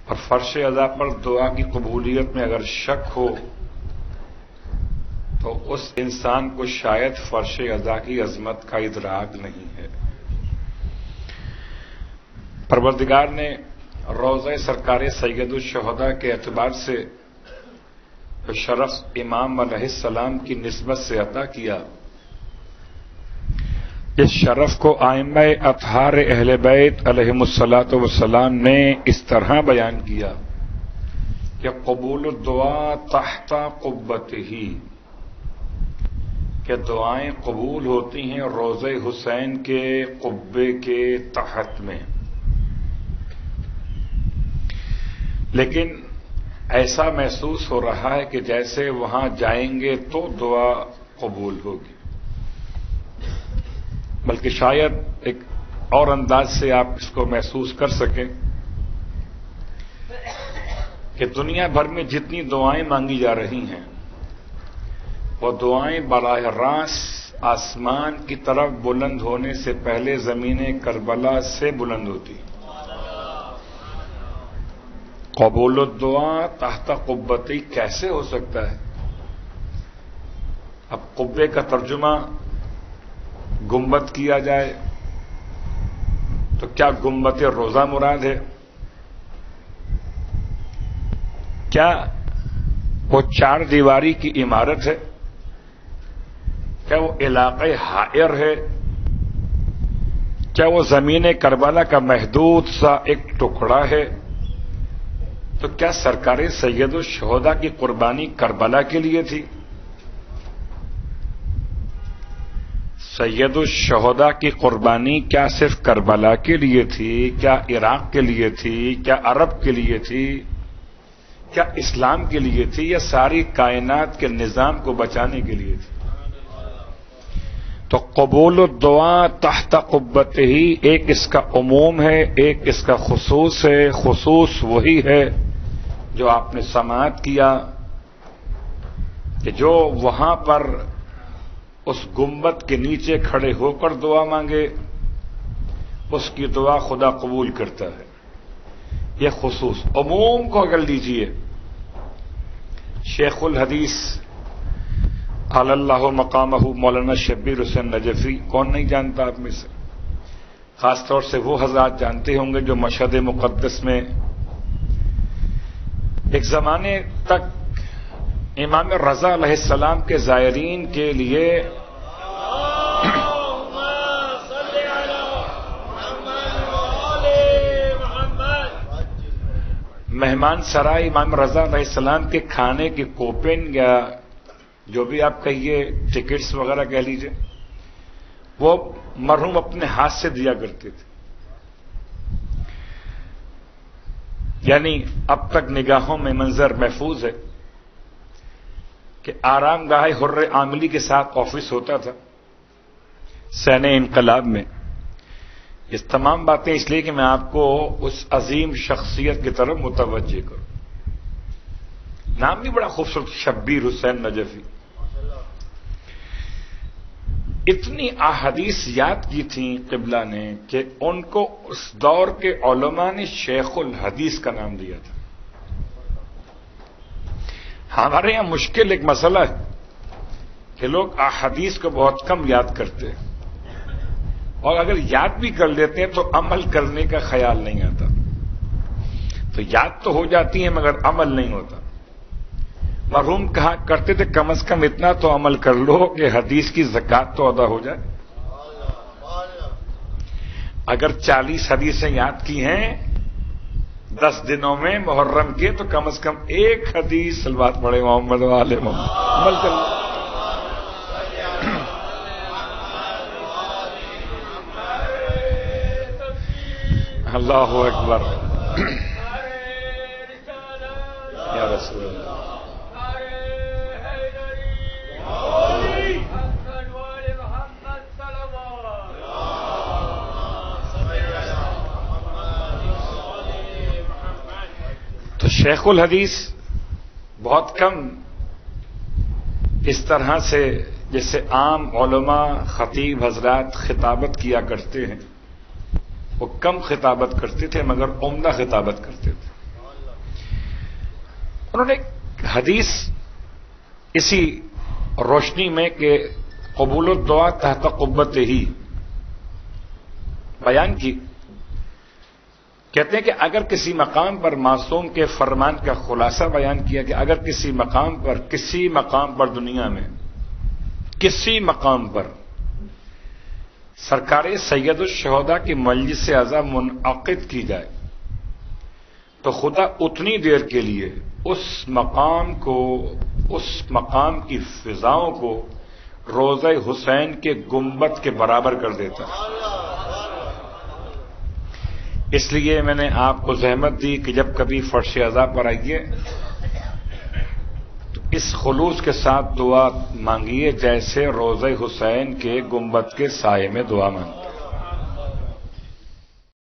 اور فرش ادا پر دعا کی قبولیت میں اگر شک ہو تو اس انسان کو شاید فرش ادا کی عظمت کا ادراک نہیں ہے۔ پروردگار نے روضہ سرکار سید الشہداء کے اعتبار سے شرف امام علیہ السلام کی نسبت سے عطا کیا۔ اس شرف کو ائمہ اطہار اہل بیت علیہم الصلاۃ والسلام نے اس طرح بیان کیا کہ قبول الدعا تحت قبتہ، کہ دعائیں قبول ہوتی ہیں روضہ حسین کے قبے کے تحت میں۔ لیکن ایسا محسوس ہو رہا ہے کہ جیسے وہاں جائیں گے تو دعا قبول ہوگی، بلکہ شاید ایک اور انداز سے آپ اس کو محسوس کر سکیں کہ دنیا بھر میں جتنی دعائیں مانگی جا رہی ہیں وہ دعائیں براہ راست آسمان کی طرف بلند ہونے سے پہلے زمین کربلا سے بلند ہوتی۔ قبول الدعا تحت قبتی کیسے ہو سکتا ہے؟ اب قبے کا ترجمہ گنبد کیا جائے تو کیا گنبد روضہ مراد ہے؟ کیا وہ چار دیواری کی عمارت ہے؟ کیا وہ علاقہ حائر ہے؟ کیا وہ زمین کربلا کا محدود سا ایک ٹکڑا ہے؟ تو کیا سرکار سید الشہداء کی قربانی کربلا کے لیے تھی؟ سید الشہداء کی قربانی کیا صرف کربلا کے لیے تھی؟ کیا عراق کے لیے تھی؟ کیا عرب کے لیے تھی؟ کیا اسلام کے لیے تھی؟ یا ساری کائنات کے نظام کو بچانے کے لیے تھی؟ تو قبول الدعا تحت قبتہ ہی، ایک اس کا عموم ہے، ایک اس کا خصوص ہے۔ خصوص وہی ہے جو آپ نے سماعت کیا کہ جو وہاں پر اس گنبد کے نیچے کھڑے ہو کر دعا مانگے اس کی دعا خدا قبول کرتا ہے۔ یہ خصوص۔ عموم کو اگر لیجیے، شیخ الحدیث علی اللہ مقامہ مولانا شبیر حسین نجفی، کون نہیں جانتا آپ میں سے؟ خاص طور سے وہ حضرات جانتے ہوں گے جو مشہد مقدس میں ایک زمانے تک امام رضا علیہ السلام کے زائرین کے لیے مہمان سرائے امام رضا علیہ السلام کے کھانے کے کوپن یا جو بھی آپ کہیے ٹکٹس وغیرہ کہہ لیجئے، وہ مرحوم اپنے ہاتھ سے دیا کرتے تھے۔ یعنی اب تک نگاہوں میں منظر محفوظ ہے کہ آرام گاہ حر عاملی کے ساتھ آفس ہوتا تھا سین انقلاب میں۔ یہ تمام باتیں اس لیے کہ میں آپ کو اس عظیم شخصیت کی طرف متوجہ کروں۔ نام بھی بڑا خوبصورت، شبیر حسین نجفی۔ اتنی احادیث یاد کی تھیں قبلہ نے کہ ان کو اس دور کے علماء نے شیخ الحدیث کا نام دیا تھا۔ ہمارے یہاں مشکل ایک مسئلہ ہے کہ لوگ احادیث کو بہت کم یاد کرتے ہیں، اور اگر یاد بھی کر لیتے ہیں تو عمل کرنے کا خیال نہیں آتا۔ تو یاد تو ہو جاتی ہیں مگر عمل نہیں ہوتا۔ مرحوم کہا کرتے تھے کم از کم اتنا تو عمل کر لو کہ حدیث کی زکوٰۃ تو ادا ہو جائے۔ اگر 40 حدیثیں یاد کی ہیں 10 دنوں میں محرم کے، تو کم از کم ایک حدیث صلوات پڑھے محمد و آل محمد، عمل کر لو۔ اللہ اکبر یا رسول اللہ۔ تو شیخ الحدیث بہت کم اس طرح سے جیسے عام علماء خطیب حضرات خطابت کیا کرتے ہیں، وہ کم خطابت کرتے تھے مگر عمدہ خطابت کرتے تھے۔ انہوں نے ایک حدیث اسی روشنی میں کہ قبول الدعا تحت قبت ہی بیان کی. کہتے ہیں کہ اگر کسی مقام پر معصوم کے فرمان کا خلاصہ بیان کیا کہ اگر کسی مقام پر دنیا میں کسی مقام پر سرکار سید الشہداء کی مجلس اعظا منعقد کی جائے تو خدا اتنی دیر کے لیے اس مقام کی فضاؤں کو روضہ حسین کے گنبد کے برابر کر دیتا. اس لیے میں نے آپ کو زحمت دی کہ جب کبھی فرش اعضا پر آئیے تو اس خلوص کے ساتھ دعا مانگیے جیسے روضہ حسین کے گنبد کے سائے میں دعا مانگتے.